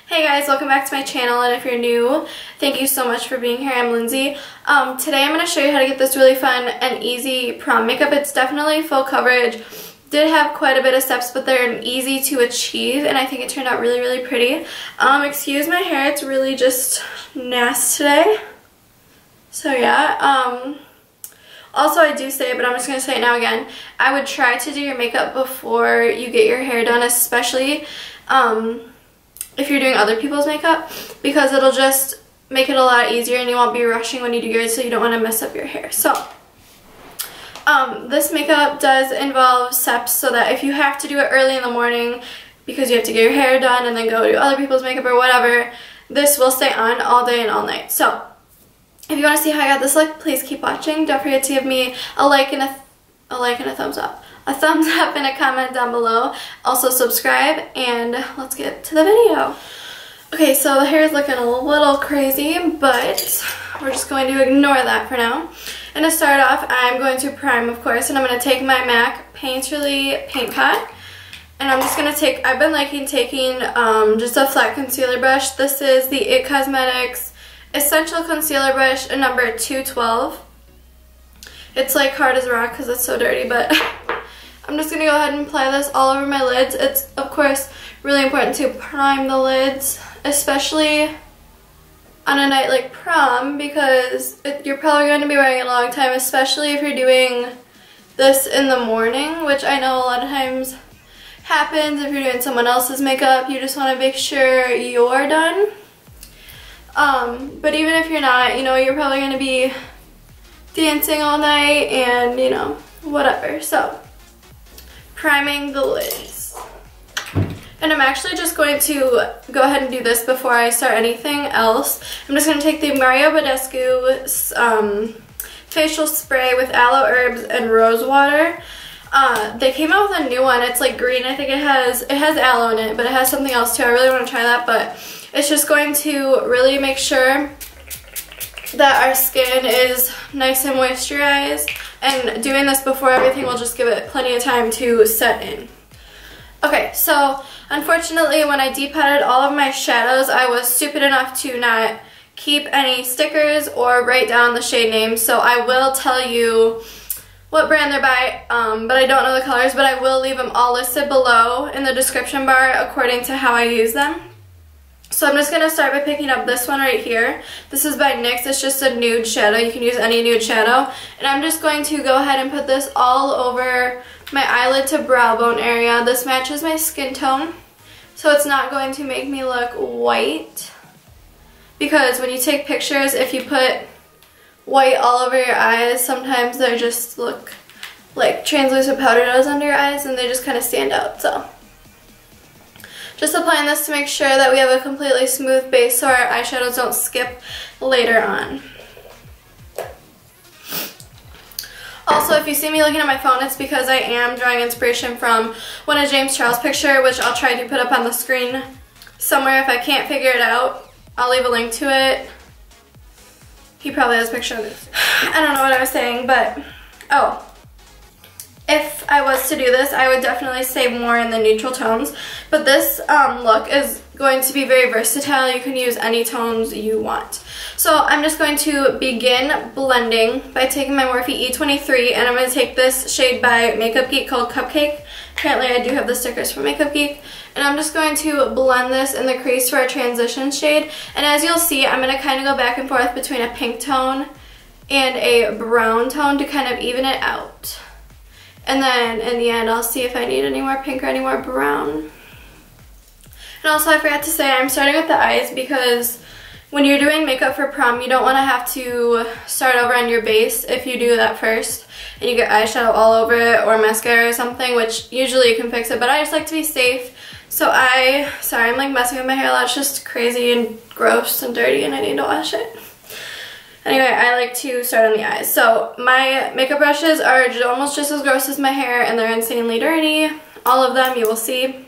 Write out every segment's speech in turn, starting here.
Hey guys, welcome back to my channel, and if you're new, thank you so much for being here. I'm Lindsay. Today I'm going to show you how to get this really fun and easy prom makeup. It's definitely full coverage. Did have quite a bit of steps, but they're easy to achieve, and I think it turned out really, really pretty. Excuse my hair, it's really just nasty today. So yeah, also I do say it, but I'm just going to say it now again. I would try to do your makeup before you get your hair done, especially if you're doing other people's makeup, because it'll just make it a lot easier and you won't be rushing when you do yours, so you don't want to mess up your hair. So this makeup does involve steps, so that if you have to do it early in the morning because you have to get your hair done and then go do other people's makeup or whatever, this will stay on all day and all night. So if you want to see how I got this look, please keep watching. Don't forget to give me a like and a thumbs up. A thumbs up and a comment down below. Also subscribe, and let's get to the video. Okay, so the hair is looking a little crazy, but we're just going to ignore that for now. And to start off, I'm going to prime, of course, and I'm going to take my MAC Painterly paint pot, and I'm just going to take, I've been liking taking just a flat concealer brush. This is the IT Cosmetics Essential Concealer Brush, number 212. It's like hard as a rock because it's so dirty, but I'm just going to go ahead and apply this all over my lids. It's, of course, really important to prime the lids, especially on a night like prom, because you're probably going to be wearing it a long time, especially if you're doing this in the morning, which I know a lot of times happens if you're doing someone else's makeup. You just want to make sure you're done. But even if you're not, you know, you're probably going to be dancing all night and, you know, whatever. So priming the lids. And I'm actually just going to go ahead and do this before I start anything else. I'm just going to take the Mario Badescu facial spray with aloe herbs and rose water. They came out with a new one. It's like green. I think it has aloe in it, but it has something else too. I really want to try that, but it's just going to really make sure that our skin is nice and moisturized, and doing this before everything will just give it plenty of time to set in. Okay, so unfortunately when I depotted all of my shadows, I was stupid enough to not keep any stickers or write down the shade names, so I will tell you what brand they're by, but I don't know the colors, but I will leave them all listed below in the description bar according to how I use them. So I'm just going to start by picking up this one right here. This is by NYX. It's just a nude shadow. You can use any nude shadow. And I'm just going to go ahead and put this all over my eyelid to brow bone area. This matches my skin tone, so it's not going to make me look white. Because when you take pictures, if you put white all over your eyes, sometimes they just look like translucent powder does under your eyes, and they just kind of stand out. So just applying this to make sure that we have a completely smooth base so our eyeshadows don't skip later on. Also, if you see me looking at my phone, it's because I am drawing inspiration from one of James Charles' picture, which I'll try to put up on the screen somewhere. If I can't figure it out, I'll leave a link to it. He probably has a picture of this. I don't know what I was saying, but oh. If I was to do this, I would definitely stay more in the neutral tones. But this look is going to be very versatile. You can use any tones you want. So I'm just going to begin blending by taking my Morphe E23, and I'm going to take this shade by Makeup Geek called Cupcake. Apparently I do have the stickers from Makeup Geek. And I'm just going to blend this in the crease for our transition shade. And as you'll see, I'm going to kind of go back and forth between a pink tone and a brown tone to kind of even it out. And then in the end, I'll see if I need any more pink or any more brown. And also, I forgot to say, I'm starting with the eyes because when you're doing makeup for prom, you don't want to have to start over on your base if you do that first and you get eyeshadow all over it or mascara or something, which usually you can fix it, but I just like to be safe. So sorry, I'm like messing with my hair a lot. It's just crazy and gross and dirty and I need to wash it. Anyway, I like to start on the eyes. So my makeup brushes are almost just as gross as my hair, and they're insanely dirty. All of them, you will see.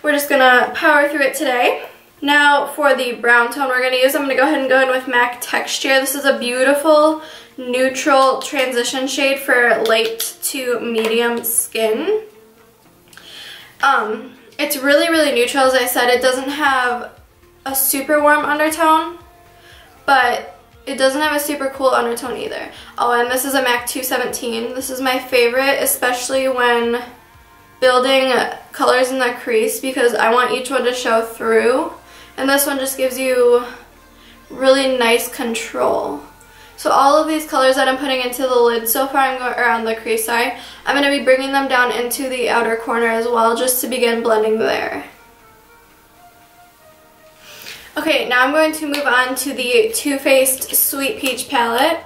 We're just going to power through it today. Now for the brown tone we're going to use, I'm going to go ahead and go in with MAC Texture. This is a beautiful neutral transition shade for light to medium skin. It's really, really neutral. As I said, it doesn't have a super warm undertone, but it doesn't have a super cool undertone either. Oh, and this is a MAC 217. This is my favorite, especially when building colors in the crease, because I want each one to show through. And this one just gives you really nice control. So all of these colors that I'm putting into the lid so far, on the crease, sorry, I'm going to be bringing them down into the outer corner as well, just to begin blending there. Okay, now I'm going to move on to the Too Faced Sweet Peach palette.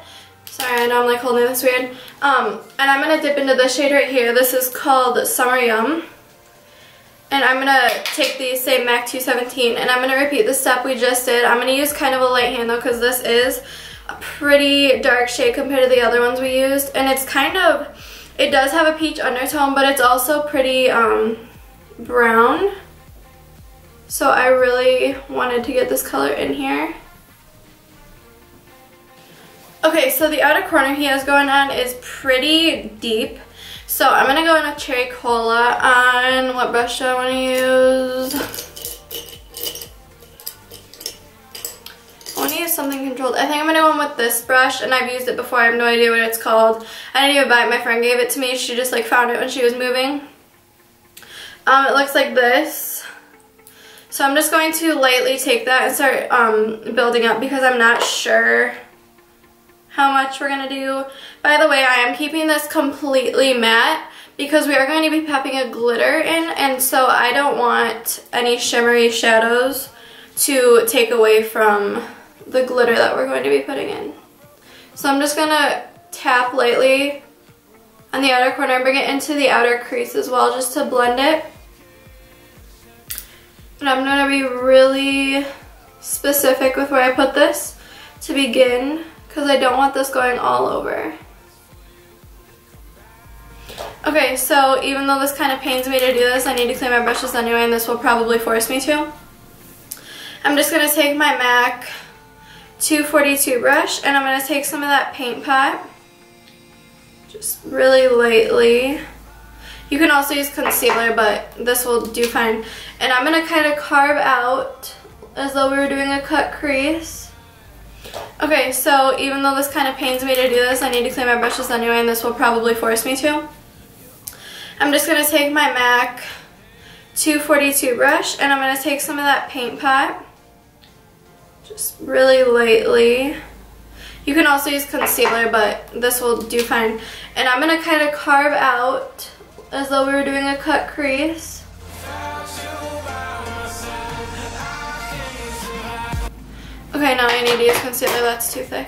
Sorry, I know I'm like holding this weird. And I'm going to dip into this shade right here. This is called Summer Yum. And I'm going to take the same MAC 217 and I'm going to repeat the step we just did. I'm going to use kind of a light hand though, because this is a pretty dark shade compared to the other ones we used. And it's kind of, it does have a peach undertone, but it's also pretty brown. So I really wanted to get this color in here. Okay, so the outer corner he has going on is pretty deep. So I'm going to go in with Cherry Cola on, what brush do I want to use? I want to use something controlled. I think I'm going to go in with this brush, and I've used it before. I have no idea what it's called. I didn't even buy it. My friend gave it to me. She just like found it when she was moving. It looks like this. So I'm just going to lightly take that and start building up, because I'm not sure how much we're going to do. By the way, I am keeping this completely matte because we are going to be popping a glitter in, and so I don't want any shimmery shadows to take away from the glitter that we're going to be putting in. So I'm just going to tap lightly on the outer corner and bring it into the outer crease as well, just to blend it. And I'm going to be really specific with where I put this to begin, because I don't want this going all over. Okay, so even though this kind of pains me to do this, I need to clean my brushes anyway, and this will probably force me to. I'm just going to take my MAC 242 brush, and I'm going to take some of that paint pot, just really lightly. You can also use concealer, but this will do fine. And I'm going to kind of carve out as though we were doing a cut crease. Okay, so even though this kind of pains me to do this, I need to clean my brushes anyway, and this will probably force me to. I'm just going to take my MAC 242 brush, and I'm going to take some of that paint pot, just really lightly. You can also use concealer, but this will do fine. And I'm going to kind of carve out as though we were doing a cut crease. Okay, now I need to use concealer, that's too thick.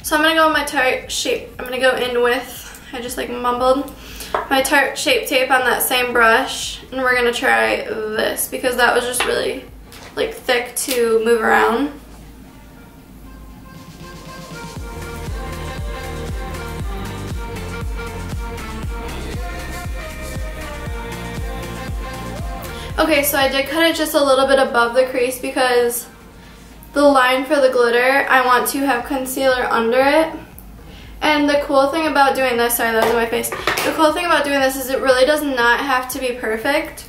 So I'm going to go with my Tarte Shape. I'm going to go in with, I just like mumbled, my Tarte Shape Tape on that same brush. And we're going to try this, because that was just really like thick to move around. Okay, so I did cut it just a little bit above the crease, because the line for the glitter, I want to have concealer under it. And the cool thing about doing this, sorry that was in my face, the cool thing about doing this is it really does not have to be perfect,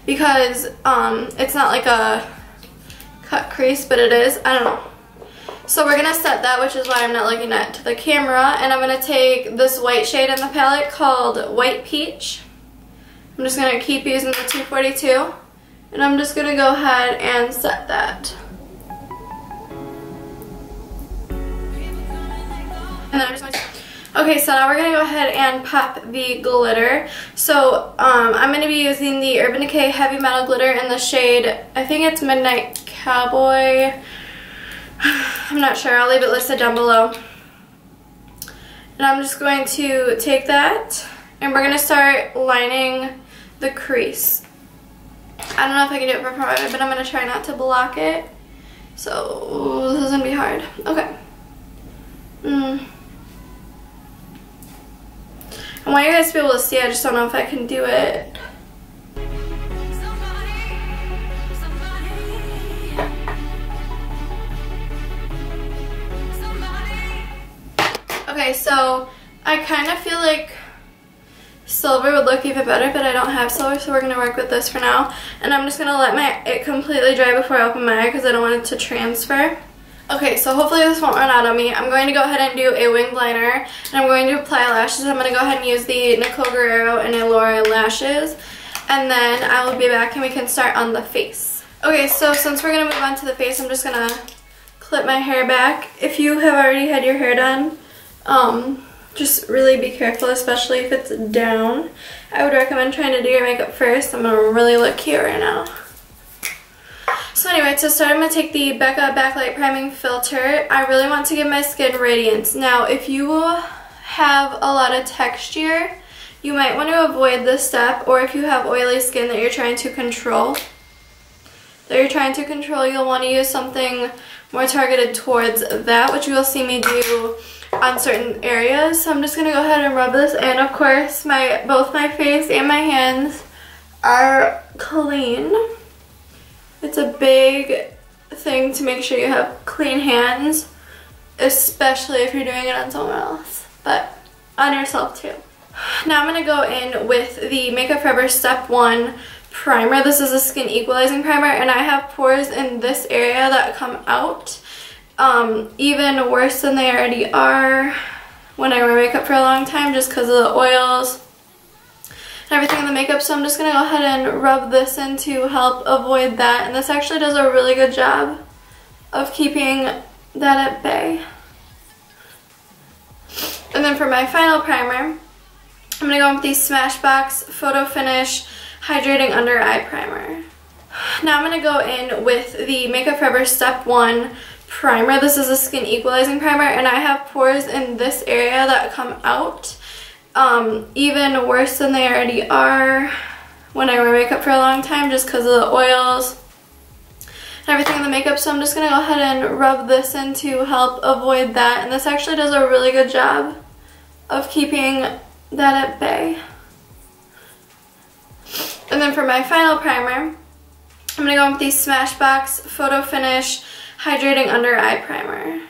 because it's not like a cut crease, but it is, I don't know. So we're going to set that, which is why I'm not looking at the camera, and I'm going to take this white shade in the palette called White Peach. I'm just going to keep using the 242, and I'm just going to go ahead and set that. And then I'm just going to... Okay, so now we're going to go ahead and pop the glitter. So I'm going to be using the Urban Decay Heavy Metal Glitter in the shade, I think it's Midnight Cowboy. I'm not sure, I'll leave it listed down below. And I'm just going to take that, and we're going to start lining the crease. I don't know if I can do it for Prom, but I'm going to try not to block it. So this is going to be hard. Okay. I want you guys to be able to see, I just don't know if I can do it. Okay, so I kind of feel like silver would look even better, but I don't have silver, so we're going to work with this for now. And I'm just going to let it completely dry before I open my eye because I don't want it to transfer. Okay, so hopefully this won't run out on me. I'm going to go ahead and do a wing liner, and I'm going to apply lashes. I'm going to go ahead and use the Nicole Guerrero and Allure lashes, and then I will be back and we can start on the face. Okay, so since we're going to move on to the face, I'm just going to clip my hair back. If you have already had your hair done, just really be careful, especially if it's down. I would recommend trying to do your makeup first. I'm going to really look cute right now. So anyway, to start, I'm going to take the Becca Backlight Priming Filter. I really want to give my skin radiance. Now, if you have a lot of texture, you might want to avoid this step, or if you have oily skin that you're trying to control, you'll want to use something more targeted towards that, which you will see me do on certain areas. So I'm just going to go ahead and rub this, and of course, both my face and my hands are clean. It's a big thing to make sure you have clean hands, especially if you're doing it on someone else, but on yourself too. Now I'm going to go in with the Makeup Forever Step 1 primer. This is a skin equalizing primer, and I have pores in this area that come out even worse than they already are when I wear makeup for a long time, just because of the oils and everything in the makeup. So I'm just going to go ahead and rub this in to help avoid that, and this actually does a really good job of keeping that at bay. And then for my final primer, I'm going to go in with the Smashbox Photo Finish Hydrating Under Eye Primer. Now I'm going to go in with the Makeup Forever Step 1 primer. This is a skin equalizing primer, and I have pores in this area that come out even worse than they already are when I wear makeup for a long time, just because of the oils and everything in the makeup. So I'm just going to go ahead and rub this in to help avoid that, and this actually does a really good job of keeping that at bay. And then for my final primer, I'm going to go in with the Smashbox Photo Finish Hydrating Under Eye Primer.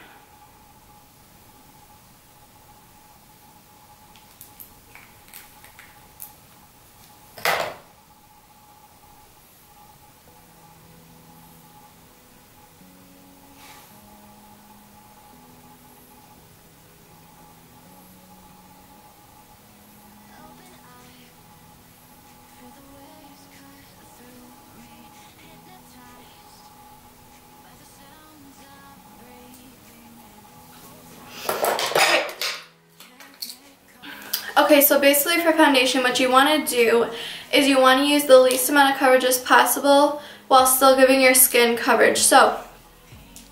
Okay, so basically for foundation, what you want to do is you want to use the least amount of coverage as possible while still giving your skin coverage. So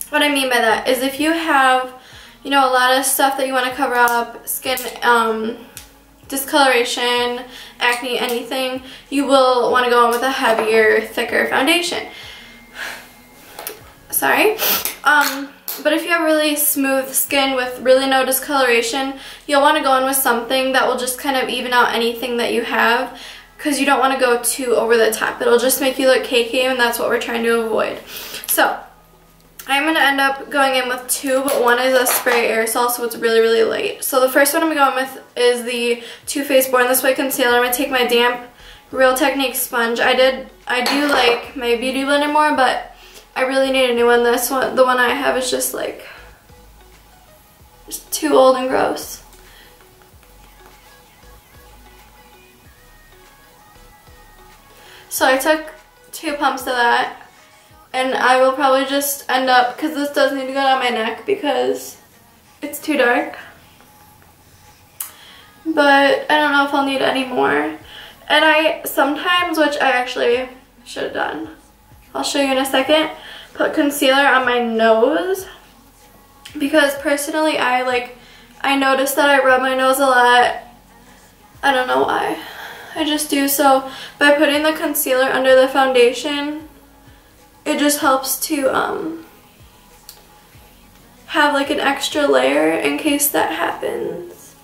what I mean by that is if you have, a lot of stuff that you want to cover up, skin discoloration, acne, anything, you will want to go in with a heavier, thicker foundation. Sorry. But if you have really smooth skin with really no discoloration, you'll want to go in with something that will just kind of even out anything that you have, because you don't want to go too over the top. It'll just make you look cakey, and that's what we're trying to avoid. So I'm going to end up going in with two, but one is a spray aerosol, so it's really, really light. So the first one I'm going with is the Too Faced Born This Way concealer. I'm going to take my damp Real Technique sponge. I do like my Beauty Blender more, but I really need a new one. This one, the one I have, is just too old and gross. So I took 2 pumps of that, and I will probably just end up, because this does need to go down my neck because it's too dark. But I don't know if I'll need any more. And I sometimes, which I actually should have done, I'll show you in a second, put concealer on my nose, because personally I notice that I rub my nose a lot. I don't know why. I just do. So by putting the concealer under the foundation, it just helps to have an extra layer in case that happens.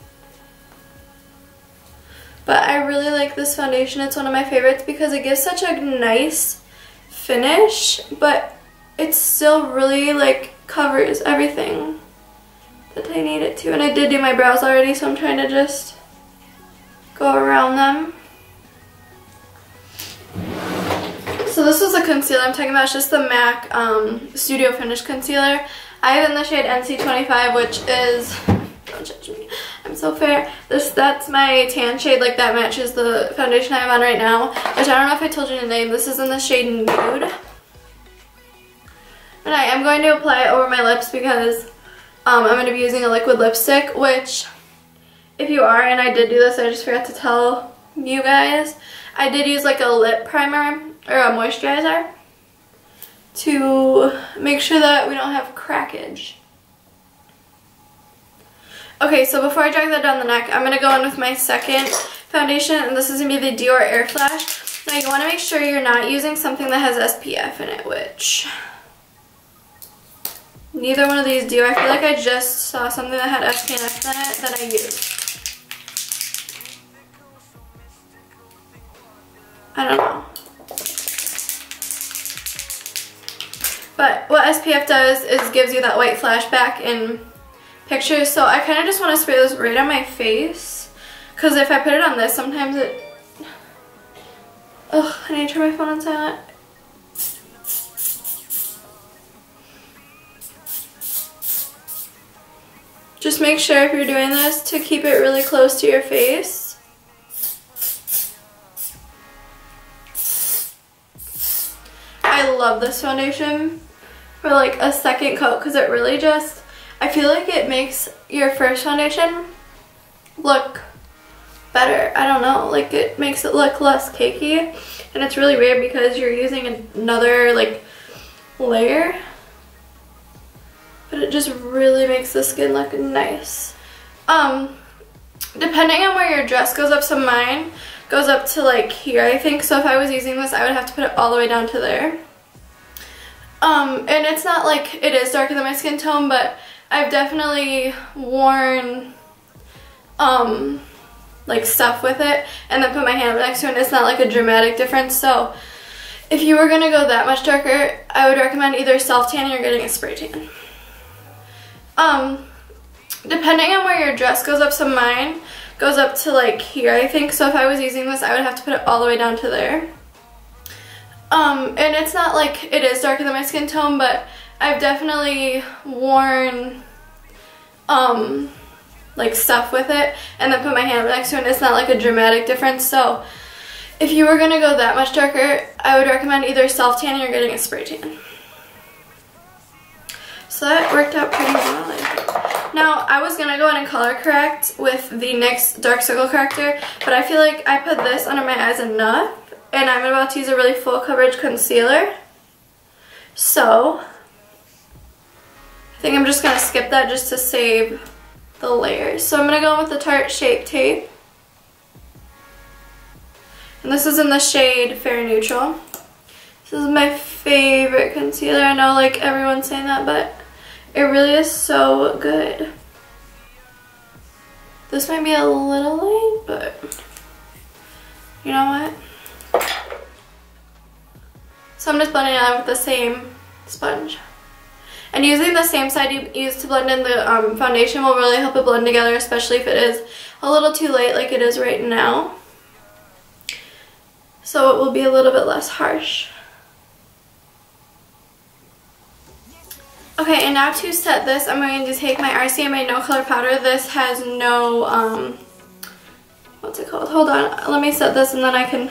But I really like this foundation. It's one of my favorites because it gives such a nice finish, but it still really covers everything that I need it to. And I did do my brows already, so I'm trying to just go around them. So this is the concealer I'm talking about. It's just the MAC Studio Finish Concealer. I have in the shade NC25, which is, don't judge me, I'm so fair. That's my tan shade, like that matches the foundation I have on right now, which I don't know if I told you the name. This is in the shade Nude. And I am going to apply it over my lips because I'm going to be using a liquid lipstick, which if you are, and I did do this, I just forgot to tell you guys, I did use like a lip primer or a moisturizer to make sure that we don't have crackage. Okay, so before I drag that down the neck, I'm going to go in with my second foundation, and this is going to be the Dior Air Flash. Now you want to make sure you're not using something that has SPF in it, which neither one of these do. I feel like I just saw something that had SPF in it that I used. I don't know. But what SPF does is gives you that white flashback in pictures. So I kind of just want to spray this right on my face. Because if I put it on this, sometimes it... Ugh, I need to turn my phone on silent. Just make sure if you're doing this to keep it really close to your face. I love this foundation for like a second coat because it really just, I feel like it makes your first foundation look better. I don't know, like it makes it look less cakey, and it's really weird because you're using another like layer, but it just really makes the skin look nice. Depending on where your dress goes up, so mine goes up to like here, I think. So if I was using this, I would have to put it all the way down to there. And it's not like it is darker than my skin tone, but I've definitely worn like stuff with it and then put my hand next to it, and it's not like a dramatic difference. So if you were gonna go that much darker, I would recommend either self-tanning or getting a spray tan. Depending on where your dress goes up, so mine goes up to like here, I think. So if I was using this, I would have to put it all the way down to there. And it's not like it is darker than my skin tone, but I've definitely worn like stuff with it and then put my hand next to it, and it's not like a dramatic difference. So if you were gonna go that much darker, I would recommend either self-tanning or getting a spray tan. So that worked out pretty well, I think. Now, I was going to go in and color correct with the NYX Dark Circle Corrector, but I feel like I put this under my eyes enough, and I'm about to use a really full coverage concealer. So, I think I'm just going to skip that just to save the layers. So I'm going to go in with the Tarte Shape Tape. And this is in the shade Fair Neutral. This is my favorite concealer. I know like everyone's saying that, but it really is so good. This might be a little light, but you know what? So I'm just blending it out with the same sponge. And using the same side you used to blend in the foundation will really help it blend together, especially if it is a little too light like it is right now. So it will be a little bit less harsh. Okay, and now to set this, I'm going to take my RCMA No Color Powder. This has no, what's it called? Hold on, let me set this and then I can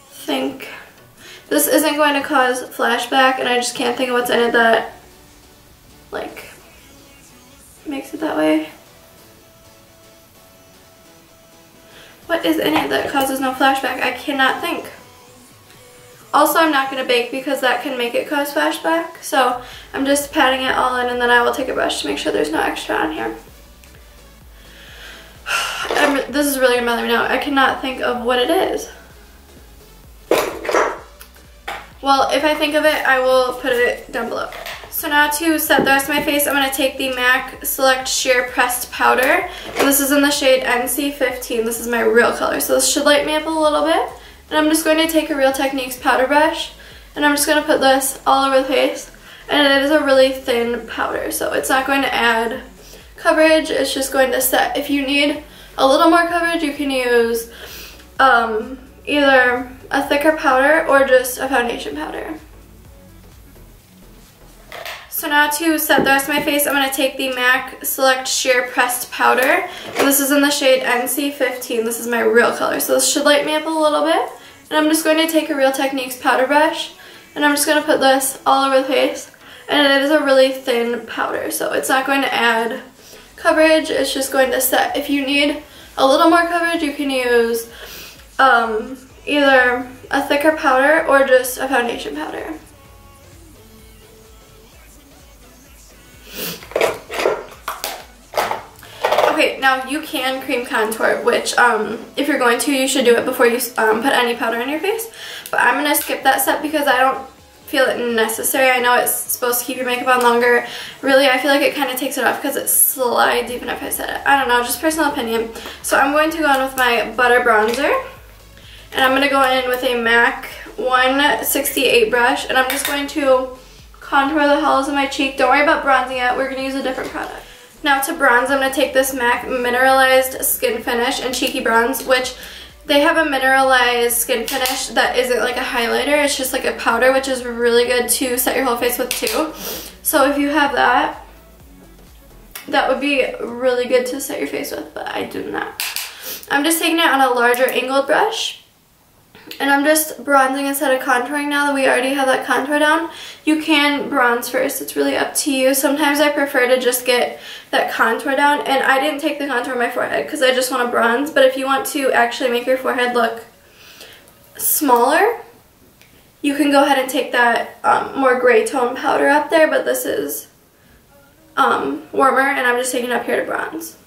think. This isn't going to cause flashback, and I just can't think of what's in it that, like, makes it that way. What is in it that causes no flashback? I cannot think. Also, I'm not going to bake because that can make it cause flashback. So I'm just patting it all in, and then I will take a brush to make sure there's no extra on here. This is really going to bother me now. I cannot think of what it is. Well, if I think of it, I will put it down below. So now to set the rest of my face, I'm going to take the MAC Select Sheer Pressed Powder. And this is in the shade NC15. This is my real color. So this should light me up a little bit. And I'm just going to take a Real Techniques powder brush, and I'm just going to put this all over the face. And it is a really thin powder, so it's not going to add coverage, it's just going to set. If you need a little more coverage, you can use either a thicker powder or just a foundation powder. So now to set the rest of my face, I'm going to take the MAC Select Sheer Pressed Powder. And this is in the shade NC15. This is my real color, so this should light me up a little bit. And I'm just going to take a Real Techniques powder brush, and I'm just going to put this all over the face. And it is a really thin powder, so it's not going to add coverage, it's just going to set. If you need a little more coverage, you can use either a thicker powder or just a foundation powder. Okay, now you can cream contour, which if you're going to, you should do it before you put any powder on your face. But I'm going to skip that step because I don't feel it necessary. I know it's supposed to keep your makeup on longer. Really, I feel like it kind of takes it off because it slides even if I set it. I don't know, just personal opinion. So I'm going to go in with my Butter Bronzer. And I'm going to go in with a MAC 168 brush. And I'm just going to contour the hollows of my cheek. Don't worry about bronzing yet. We're going to use a different product. Now to bronze, I'm going to take this MAC Mineralized Skin Finish and Cheeky Bronze, which they have a mineralized skin finish that isn't like a highlighter. It's just like a powder, which is really good to set your whole face with too. So if you have that, that would be really good to set your face with, but I do not. I'm just taking it on a larger angled brush. And I'm just bronzing instead of contouring now that we already have that contour down. You can bronze first, it's really up to you. Sometimes I prefer to just get that contour down, and I didn't take the contour on my forehead because I just want to bronze. But if you want to actually make your forehead look smaller, you can go ahead and take that more gray tone powder up there, but this is warmer, and I'm just taking it up here to bronze.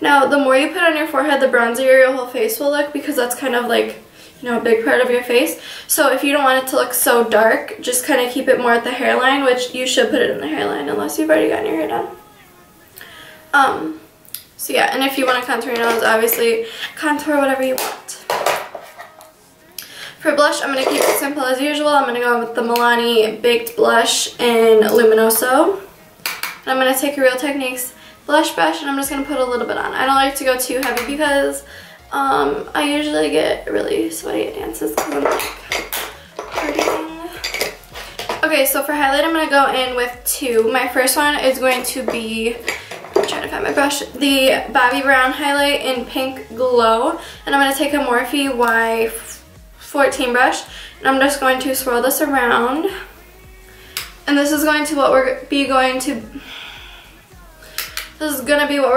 Now, the more you put on your forehead, the bronzier your whole face will look, because that's kind of like, you know, a big part of your face. So if you don't want it to look so dark, just kind of keep it more at the hairline, which you should put it in the hairline unless you've already gotten your hair done. So yeah, and if you want to contour your nose, obviously contour whatever you want. For blush, I'm going to keep it simple as usual. I'm going to go with the Milani Baked Blush in Luminoso. And I'm going to take a Real Techniques blush brush, and I'm just going to put a little bit on. I don't like to go too heavy because I usually get really sweaty at dances because I'm like partying. Okay, so for highlight, I'm going to go in with two. My first one is going to be, I'm trying to find my brush, the Bobbi Brown highlight in Pink Glow. And I'm going to take a Morphe Y14 brush, and I'm just going to swirl this around. And this is going to be what we're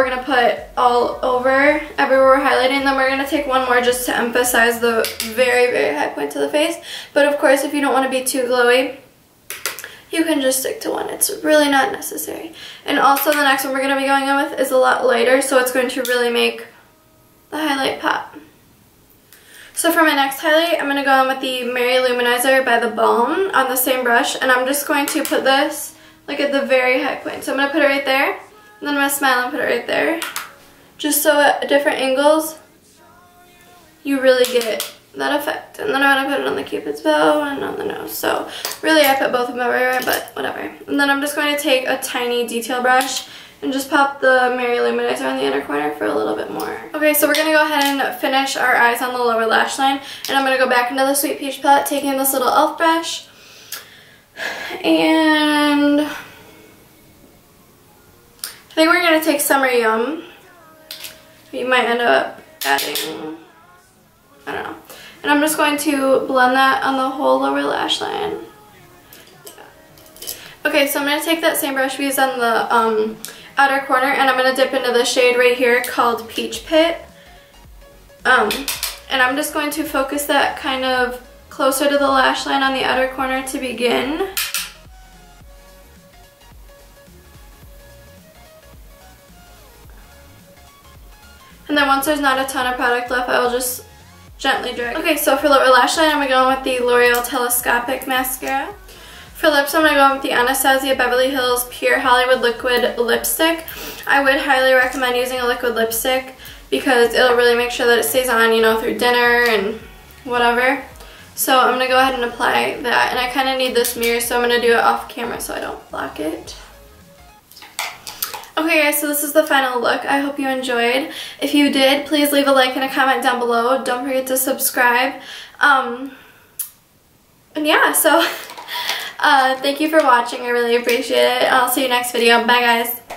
going to put all over everywhere we're highlighting. Then we're going to take one more just to emphasize the very, very high points of the face. But of course, if you don't want to be too glowy, you can just stick to one. It's really not necessary. And also the next one we're going to be going in with is a lot lighter, so it's going to really make the highlight pop. So for my next highlight, I'm going to go in with the Mary Luminizer by The Balm on the same brush. And I'm just going to put this like at the very high point. So I'm going to put it right there. And then I'm going to smile and put it right there. Just so at different angles, you really get that effect. And then I'm going to put it on the Cupid's bow and on the nose. So really I put both of them everywhere, but whatever. And then I'm just going to take a tiny detail brush and just pop the Mary Luminizer on the inner corner for a little bit more. Okay, so we're going to go ahead and finish our eyes on the lower lash line. And I'm going to go back into the Sweet Peach palette, taking this little e.l.f. brush. And I think we're going to take Summer Yum. You might end up adding, I don't know. And I'm just going to blend that on the whole lower lash line. Okay, so I'm going to take that same brush we used on the outer corner, and I'm going to dip into the shade right here called Peach Pit. And I'm just going to focus that kind of closer to the lash line on the outer corner to begin. And then once there's not a ton of product left, I will just gently drag. Okay, so for lower lash line, I'm going to go in with the L'Oreal Telescopic Mascara. For lips, I'm going to go in with the Anastasia Beverly Hills Pure Hollywood Liquid Lipstick. I would highly recommend using a liquid lipstick because it'll really make sure that it stays on, you know, through dinner and whatever. So I'm going to go ahead and apply that. And I kind of need this mirror, so I'm going to do it off camera so I don't block it. Okay guys, so this is the final look. I hope you enjoyed. If you did, please leave a like and a comment down below. Don't forget to subscribe. And yeah, so thank you for watching. I really appreciate it. I'll see you next video. Bye guys.